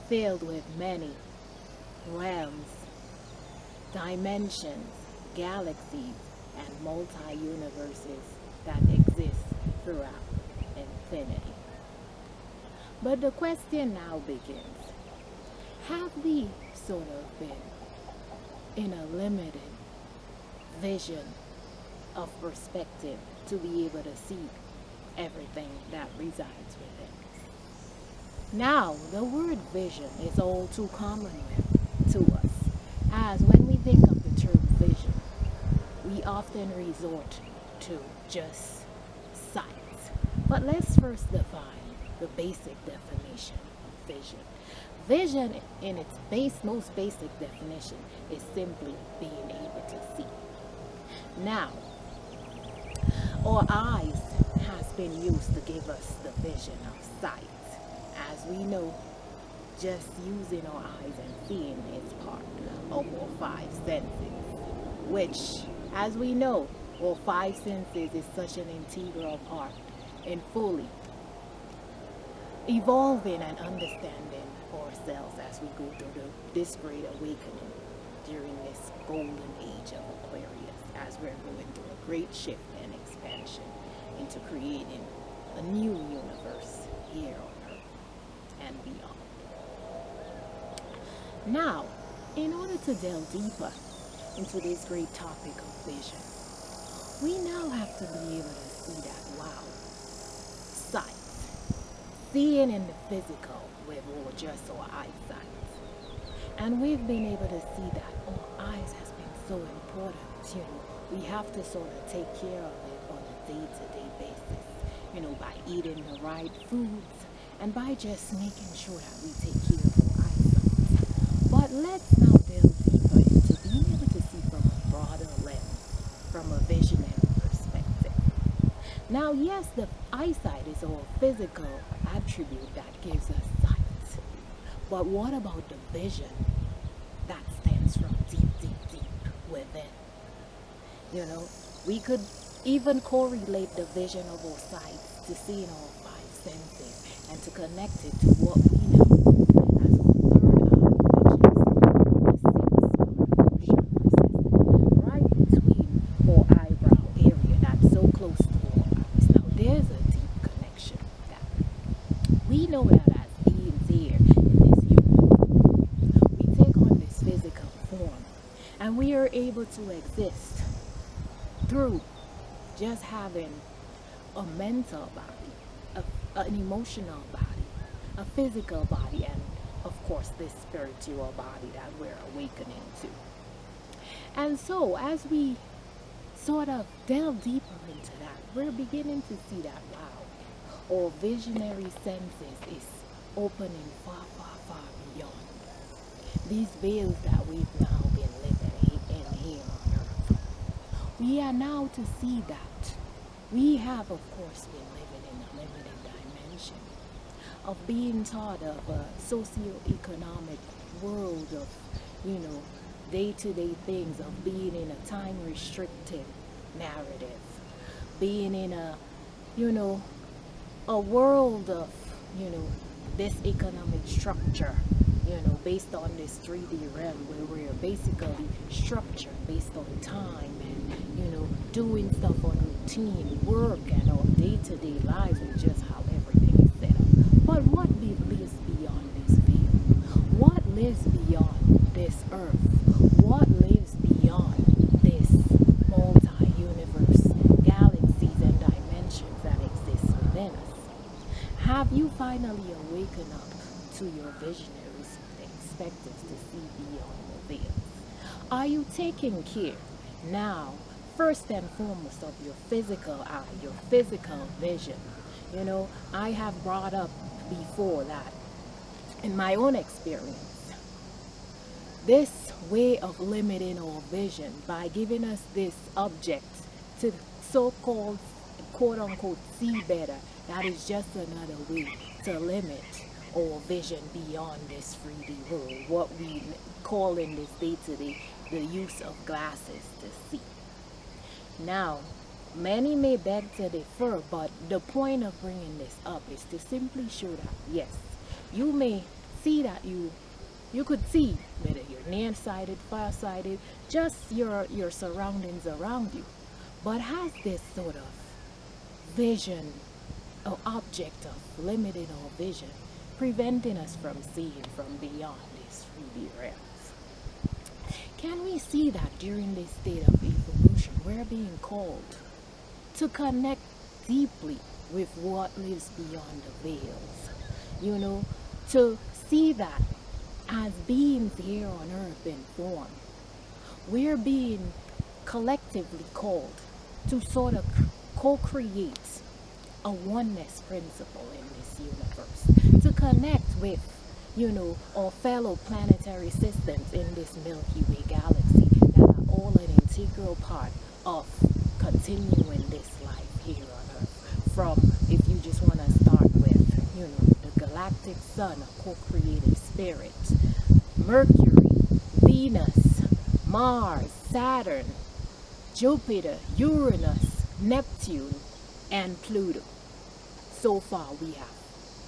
filled with many realms, dimensions, galaxies, and multi-universes that exist throughout infinity. But the question now begins, have we sort of been in a limited vision of perspective to be able to see everything that resides within? Now, the word vision is all too common to us, as when we think of the term vision, we often resort to just sight. But let's first define the basic definition of vision. Vision, in its most basic definition, is simply being able to see. Now, our eyes has been used to give us the vision of sight. As we know, just using our eyes and seeing is part of our five senses, which, as we know, our five senses is such an integral part in fully evolving and understanding ourselves as we go through this great awakening during this golden age of Aquarius, as we're going through a great shift and expansion into creating a new universe here on Earth and beyond. Now, in order to delve deeper into this great topic of vision, we now have to be able to see that, wow, sight, seeing in the physical with just our eyesight. And we've been able to see that our eyes has been so important. We have to sort of take care of it on a day-to-day basis, by eating the right foods and by just making sure that we take care of our eyesight. But let's now delve deeper into being able to see from a broader lens, from a visionary perspective. Now, yes, the eyesight is our physical attribute that gives us sight. But what about the vision that stems from deep, deep, deep within? We could even correlate the vision of our sight to seeing all five senses and to connect it to what we know as our third eye, which is the sixth part of our chakra system, right between our eyebrow area that's so close to our eyes. Now, there's a deep connection that we know that as beings here in this universe, we take on this physical form and we are able to exist through just having a mental body, an emotional body, a physical body, and of course this spiritual body that we're awakening to. And so as we sort of delve deeper into that, we're beginning to see that, wow, our visionary senses is opening far, far, far beyond these veils that we've now been living in here on Earth. We are now to see that we have, of course, been living in a limited dimension of being taught of a socio-economic world of, day-to-day things, of being in a time-restricted narrative, being in a world of, this economic structure, based on this 3D realm where we're basically structured based on time and, doing stuff on routine work and our day-to-day lives with just how everything is set up. But what lives beyond this veil? What lives beyond this earth? What lives beyond this multi-universe, galaxies and dimensions that exist within us? Have you finally awakened up to your visionary perspectives to see beyond the veil? Are you taking care now, first and foremost, of your physical eye, your physical vision? I have brought up before that in my own experience, this way of limiting our vision by giving us this object to so-called, quote-unquote, see better, that is just another way to limit our vision beyond this 3D world, what we call in this day-to-day the use of glasses to see. Now, many may beg to differ, but the point of bringing this up is to simply show that, yes, you may see that you could see whether you're nearsighted, farsighted, just your surroundings around you, but has this sort of vision or object of limiting our vision, preventing us from seeing from beyond these 3D realms. Can we see that during this state of evolution, we're being called to connect deeply with what lives beyond the veils? You know, to see that as beings here on earth in form, we're being collectively called to sort of co-create a oneness principle in this universe, to connect with, our fellow planetary systems in this Milky Way galaxy that are all an integral part of continuing this life here on Earth. From, if you just want to start with, the galactic sun, a co-creative spirit, Mercury, Venus, Mars, Saturn, Jupiter, Uranus, Neptune, and Pluto. So far we have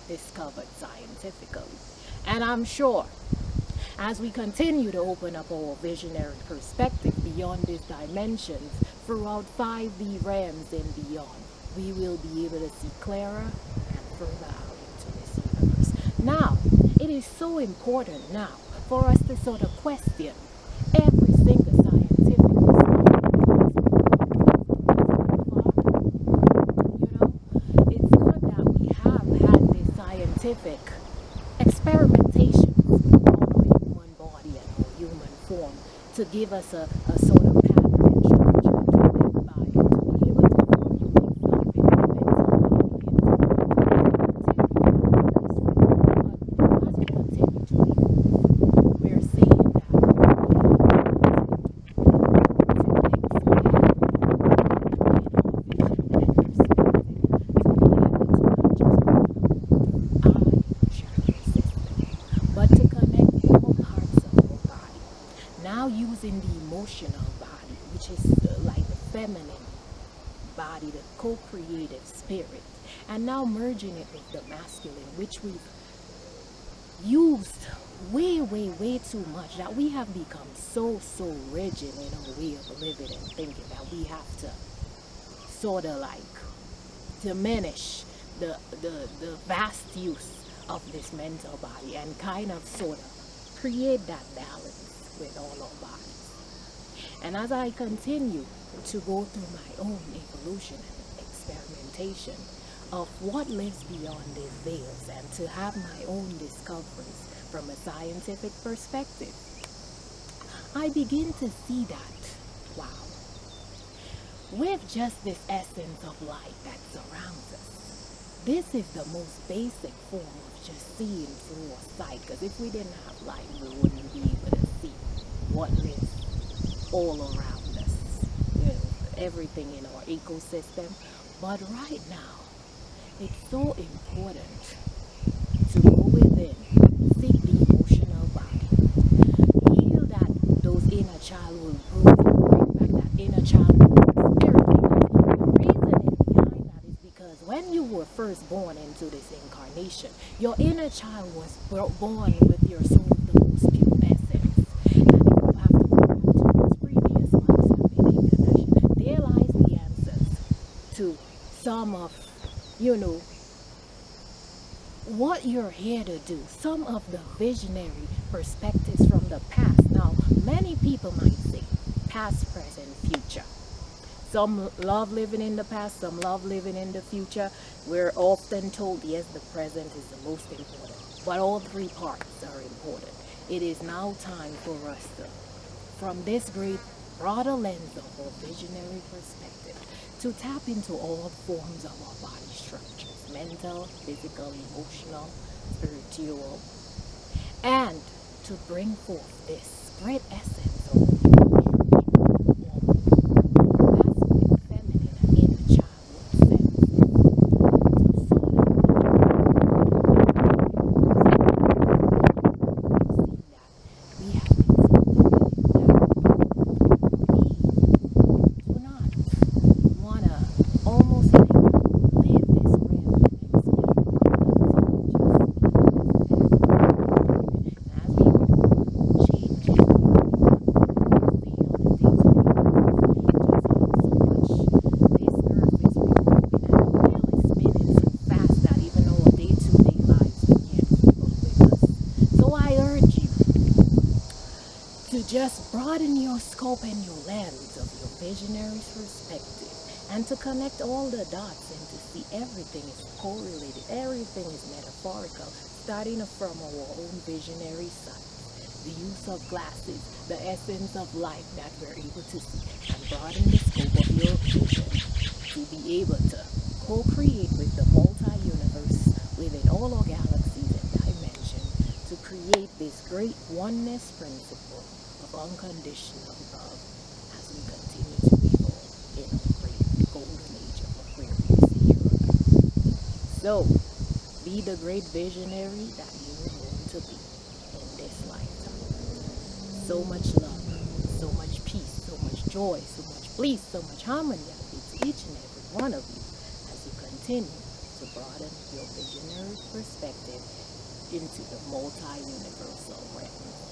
discovered scientifically. And I'm sure as we continue to open up our visionary perspective beyond these dimensions throughout 5D realms and beyond, we will be able to see clearer and further out into this universe. Now, it is so important now for us to sort of question every single scientific it's good that we have had this scientific experimentation on our human body and our human form to give us a sort of pattern and structure to live by and to be able to formulate something that as we continue to evolve, we're seeing that using the emotional body, which is like the feminine body, the co-creative spirit, and now merging it with the masculine, which we've used way too much, that we have become so rigid in our way of living and thinking that we have to sort of like diminish the vast use of this mental body and kind of sort of create that balance with all our bodies. And as I continue to go through my own evolution and experimentation of what lives beyond these veils and to have my own discoveries from a scientific perspective, I begin to see that, wow, with just this essence of light that surrounds us, this is the most basic form of just seeing through our sight, because if we didn't have light, we wouldn't be able to see what lives all around us, everything in our ecosystem. But right now, it's so important to go within, seek the emotional body, heal those inner childhood wounds, bring back that inner childhood spirit. Because the reason behind that is because when you were first born into this incarnation, your inner child was born with your soul, the most pure essence. To some of, what you're here to do, some of the visionary perspectives from the past. Now, many people might say past, present, future. Some love living in the past, some love living in the future. We're often told, yes, the present is the most important, but all three parts are important. It is now time for us to, from this great broader lens of our visionary perspective, to tap into all forms of our body structures, mental, physical, emotional, spiritual, and to bring forth this great essence of masculine, feminine, and inner childhood sense. We have been so almost like live this realm and experience to just broaden your scope and your lens of your visionary's perspective, and to connect all the dots and to see everything is correlated, everything is metaphorical, starting from our own visionary side. The use of glasses, the essence of life that we're able to see, and broaden the scope of your vision to be able to co-create with the multi-universe within all our galaxies and dimensions to create this great oneness principle of unconditional love as we continue to evolve in our great golden age of Aquarius era. So, be the great visionary that you were born to be in this lifetime. So much love, so much peace, so much joy, so much bliss, so much harmony to each and every one of you as you continue to broaden your visionary perspective into the multi-universal realm.